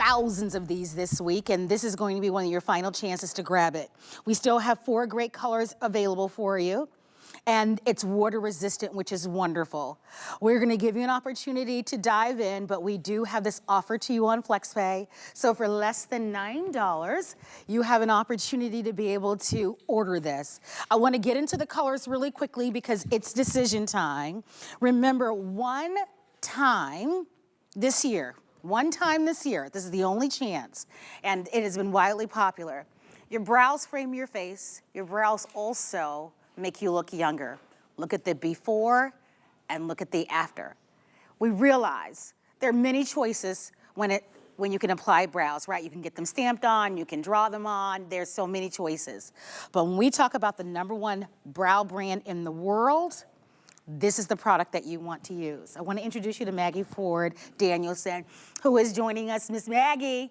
thousands of these this week, and this is going to be one of your final chances to grab it. We still have 4 great colors available for you, and it's water resistant, which is wonderful. We're gonna give you an opportunity to dive in, but we do have this offer to you on FlexPay. So for less than $9, you have an opportunity to be able to order this. I wanna get into the colors really quickly because it's decision time. Remember, one time this year, this is the only chance, and it has been widely popular. Your brows frame your face. Your brows also make you look younger. Look at the before and look at the after. We realize there are many choices when you can apply brows, right? You can get them stamped on, you can draw them on, there's so many choices. But when we talk about the #1 brow brand in the world, this is the product that you want to use. I want to introduce you to Maggie Ford Danielson, who is joining us. Miss Maggie,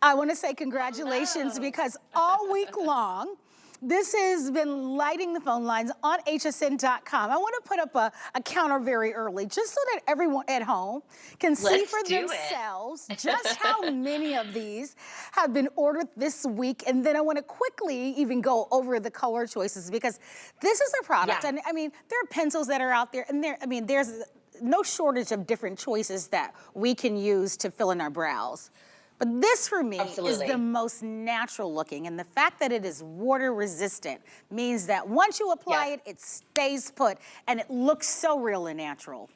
I want to say congratulations. Hello. Because all week long, this has been lighting the phone lines on hsn.com. I want to put up a counter very early, just so that everyone at home can see for themselves just how many of these have been ordered this week. And then I want to quickly even go over the color choices, because this is a product. Yeah. And I mean, there are pencils that are out there, and there's no shortage of different choices that we can use to fill in our brows. But this, for me, is the most natural looking. And the fact that it is water resistant means that once you apply it, it stays put, and it looks so real and natural.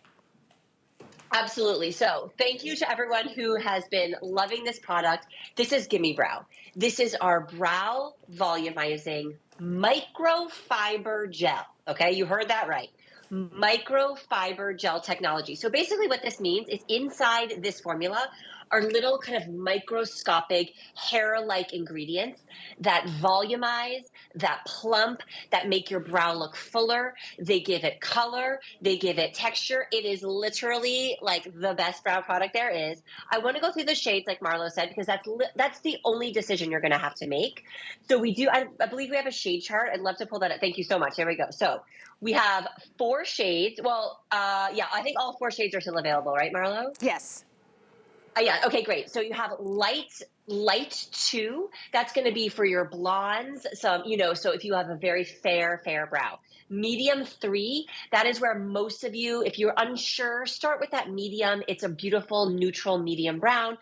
Absolutely. So thank you to everyone who has been loving this product. This is Gimme Brow. This is our Brow Volumizing microfiber gel. Okay, you heard that right. Microfiber gel technology. So basically what this means is inside this formula are little kind of microscopic hair-like ingredients that volumize, that plump, that make your brow look fuller. They give it color, they give it texture. It is literally like the best brow product there is. I want to go through the shades like Marlo said, because that's the only decision you're going to have to make. So we do, I believe we have a shade chart. I'd love to pull that up. Thank you so much. There we go. So we have 4 shades. Well, yeah, I think all 4 shades are still available, right, Marlo? Yes. Yeah, okay, great. So you have light 2, that's going to be for your blondes. So if you have a very fair brow. Medium 3, that is where most of you, if you're unsure, start with that medium. It's a beautiful neutral medium brown.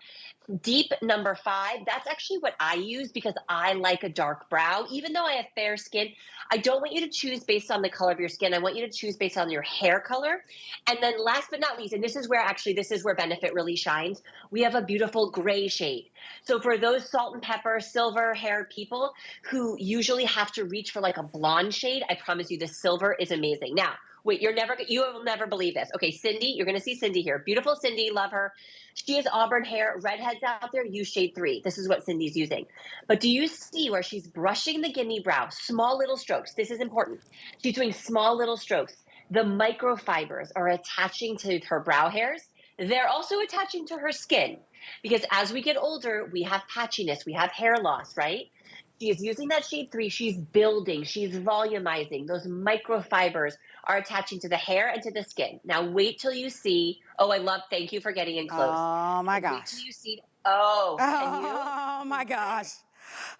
Deep number 5, that's actually what I use because I like a dark brow. Even though I have fair skin, I don't want you to choose based on the color of your skin. I want you to choose based on your hair color. And then last but not least, and this is where Benefit really shines, we have a beautiful gray shade. So for those salt and pepper, silver haired people who usually have to reach for like a blonde shade, I promise you the silver is amazing. Now, wait, you will never believe this. Okay, Cindy, you're going to see Cindy here. Beautiful Cindy, love her. She has auburn hair. Redheads out there, use shade 3. This is what Cindy's using. But do you see where she's brushing the Gimme Brow? Small little strokes. This is important. She's doing small little strokes. The microfibers are attaching to her brow hairs. They're also attaching to her skin, because as we get older, we have patchiness, we have hair loss, right? She is using that shade 3. She's building, she's volumizing. Those microfibers are attaching to the hair and to the skin. Now wait till you see. Thank you for getting in close. Oh my gosh. Wait till you see. Oh, can you? Oh my gosh.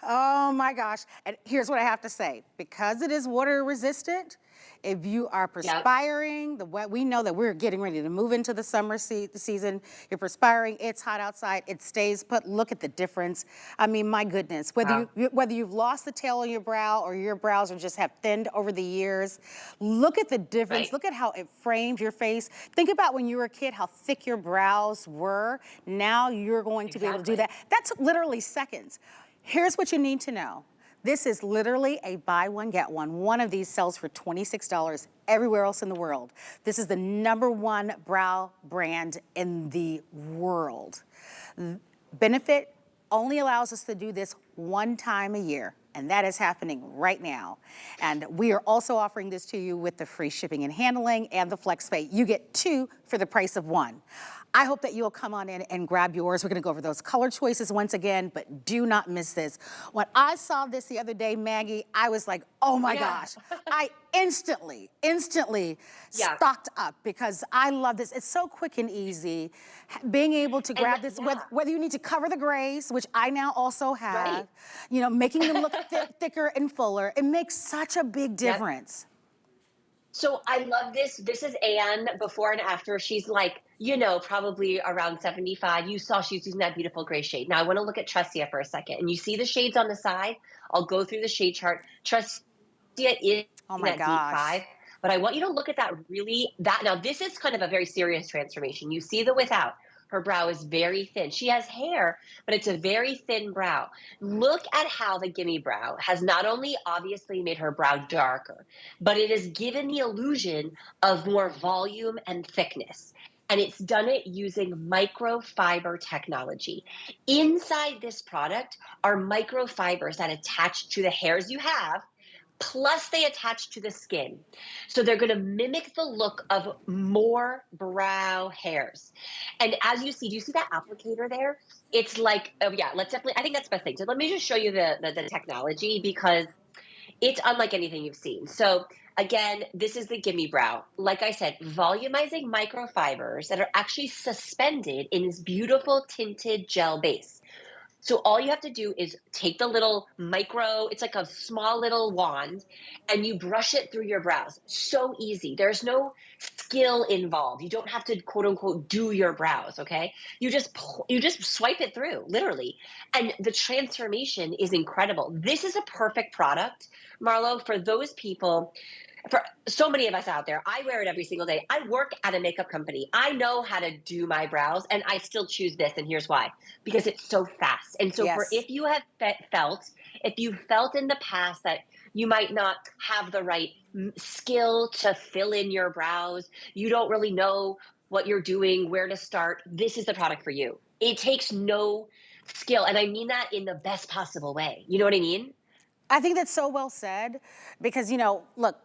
Oh my gosh. And here's what I have to say. Because it is water resistant, if you are perspiring, we know that we're getting ready to move into the summer season. You're perspiring, it's hot outside, it stays put. Look at the difference. I mean, my goodness, whether you've lost the tail on your brow or your brows are just have thinned over the years, look at the difference. Right. Look at how it frames your face. Think about when you were a kid, how thick your brows were. Now you're going to be able to do that. That's literally seconds. Here's what you need to know. This is literally a buy one, get one. One of these sells for $26 everywhere else in the world. This is the #1 brow brand in the world. Benefit only allows us to do this one time a year, and that is happening right now. And we are also offering this to you with the free shipping and handling and the FlexPay. You get 2 for the price of 1. I hope that you'll come on in and grab yours. We're gonna go over those color choices once again, but do not miss this. When I saw this the other day, Maggie, I was like, oh my Yeah. gosh. I instantly Yeah. stocked up because I love this. It's so quick and easy. Being able to And grab this, yeah, whether you need to cover the grays, which I now also right. have, you know, making them look thicker and fuller, it makes such a big Yep. difference. So I love this. This is Anne before and after. She's like, probably around 75. You saw she's using that beautiful gray shade. Now I want to look at Tressia for a second. And you see the shades on the side? I'll go through the shade chart. Tressia is Oh in my that deep gosh. 5, but I want you to look at that really that now this is kind of a very serious transformation. You see the without. Her brow is very thin. She has hair, but it's a very thin brow. Look at how the Gimme brow has not only obviously made her brow darker, but it has given the illusion of more volume and thickness. And it's done it using microfiber technology. Inside this product are microfibers that attach to the hairs you have, plus they attach to the skin. So they're going to mimic the look of more brow hairs. And as you see, do you see that applicator there? It's like, oh yeah, let's definitely, I think that's the best thing. So let me just show you the technology because it's unlike anything you've seen. So again, this is the Gimme Brow. Like I said, volumizing microfibers that are actually suspended in this beautiful tinted gel base. So all you have to do is take the little micro, it's like a small little wand, and you brush it through your brows. So easy. There's no skill involved. You don't have to quote unquote do your brows, okay? You just swipe it through, literally. And the transformation is incredible. This is a perfect product, Marlo, for those people, for so many of us out there. I wear it every single day. I work at a makeup company. I know how to do my brows, and I still choose this. And here's why: because it's so fast. And so, for Yes. if you have if you felt in the past that you might not have the right skill to fill in your brows, you don't really know what you're doing, where to start, this is the product for you. It takes no skill. And I mean that in the best possible way. You know what I mean? I think that's so well said because, you know, look,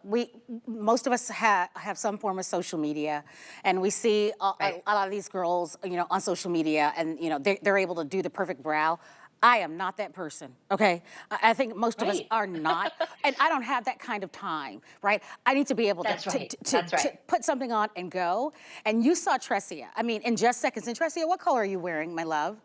most of us have some form of social media and we see Right. a lot of these girls, you know, on social media and, you know, they're able to do the perfect brow. I am not that person, okay? I think most of us Right. are not, and I don't have that kind of time, right? I need to be able That's right. That's to right. put something on and go. And you saw Tressia. I mean, in just seconds. And Tressia, what color are you wearing, my love?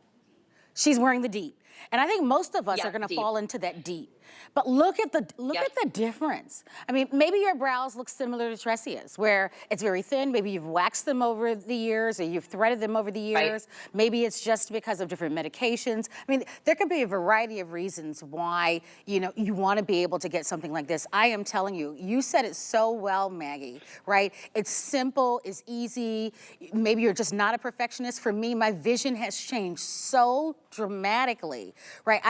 She's wearing the deep. And I think most of us are Yeah, gonna deep. fall into that deep. But look at Yep. the difference. I mean, maybe your brows look similar to Tressia's, where it's very thin. Maybe you've waxed them over the years or you've threaded them over the Right. years. Maybe it's just because of different medications. I mean, there could be a variety of reasons why, you know, you wanna be able to get something like this. I am telling you, you said it so well, Maggie, right? It's simple, it's easy. Maybe you're just not a perfectionist. For me, my vision has changed so dramatically, right?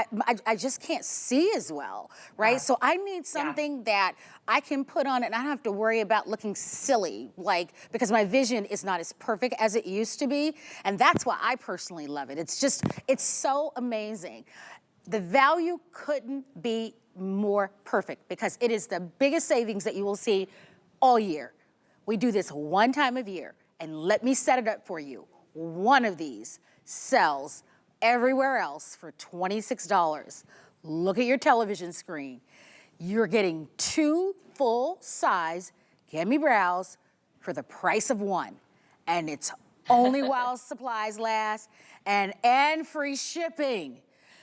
I just can't see as well, right? Yeah. So I need Yeah. something that I can put on and I don't have to worry about looking silly, like, because my vision is not as perfect as it used to be. And that's why I personally love it. It's so amazing. The value couldn't be more perfect because it is the biggest savings that you will see all year. We do this one time of year, and let me set it up for you. One of these sells everywhere else for $26. Look at your television screen. You're getting 2 full-size Gimme Brows for the price of one. And it's only while supplies last and free shipping.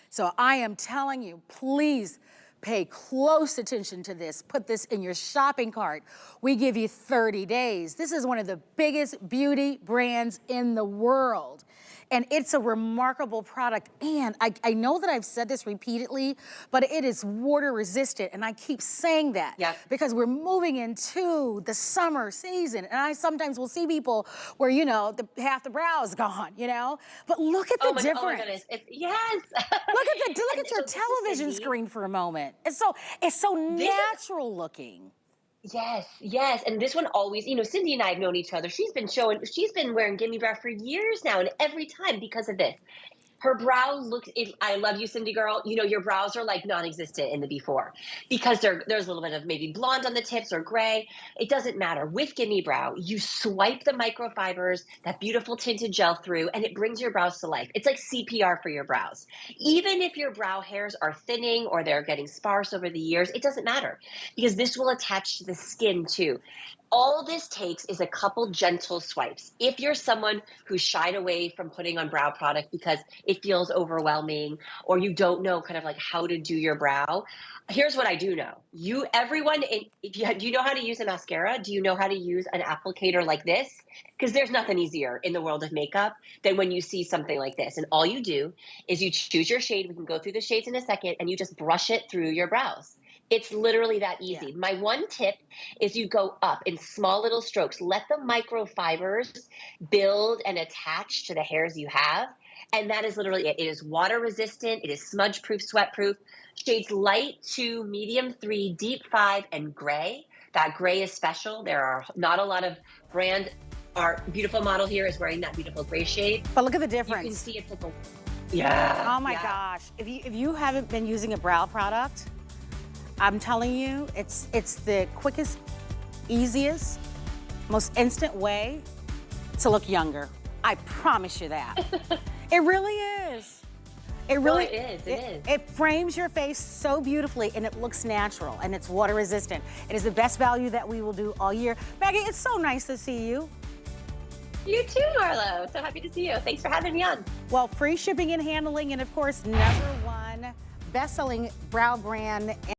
So I am telling you, please pay close attention to this. Put this in your shopping cart. We give you 30 days. This is one of the biggest beauty brands in the world. And it's a remarkable product. And I know that I've said this repeatedly, but it is water resistant. And I keep saying that Yep. because we're moving into the summer season. And I sometimes will see people where, you know, half the brow is gone, you know? But look at the Oh my goodness. difference. Yes. Look And at your so this is television Cindy. screen for a moment. It's so This is natural looking. yes, yes. And this one always, Cindy and I have known each other. She's been wearing Gimme Brow for years now, and every time because of this. Her brow looks, I love you, Cindy girl. You know, your brows are like non-existent in the before because there's a little bit of maybe blonde on the tips or gray. It doesn't matter. With Gimme Brow, you swipe the microfibers, that beautiful tinted gel through, and it brings your brows to life. It's like CPR for your brows. Even if your brow hairs are thinning or they're getting sparse over the years, it doesn't matter because this will attach to the skin too. All this takes is a couple gentle swipes. If you're someone who's shied away from putting on brow product because it feels overwhelming or you don't know kind of like how to do your brow, here's what I do know. Everyone, do you know how to use a mascara? Do you know how to use an applicator like this? Because there's nothing easier in the world of makeup than when you see something like this. And all you do is you choose your shade. We can go through the shades in a second, and you just brush it through your brows. It's literally that easy. Yeah. My one tip is you go up in small little strokes. Let the microfibers build and attach to the hairs you have. And that is literally it. It is water resistant. It is smudge proof, sweat proof. Shades light 2, medium 3, deep 5, and gray. That gray is special. There are not a lot of brand. Our beautiful model here is wearing that beautiful gray shade. But look at the You difference. can see it's like a, yeah. Oh my gosh. If you haven't been using a brow product, I'm telling you, it's the quickest, easiest, most instant way to look younger. I promise you that. It really is. It really it is. It frames your face so beautifully and it looks natural and it's water resistant. It is the best value that we will do all year. Maggie, it's so nice to see you. You too, Marlo. So happy to see you. Thanks for having me on. Well, free shipping and handling, and of course, #1 best-selling brow brand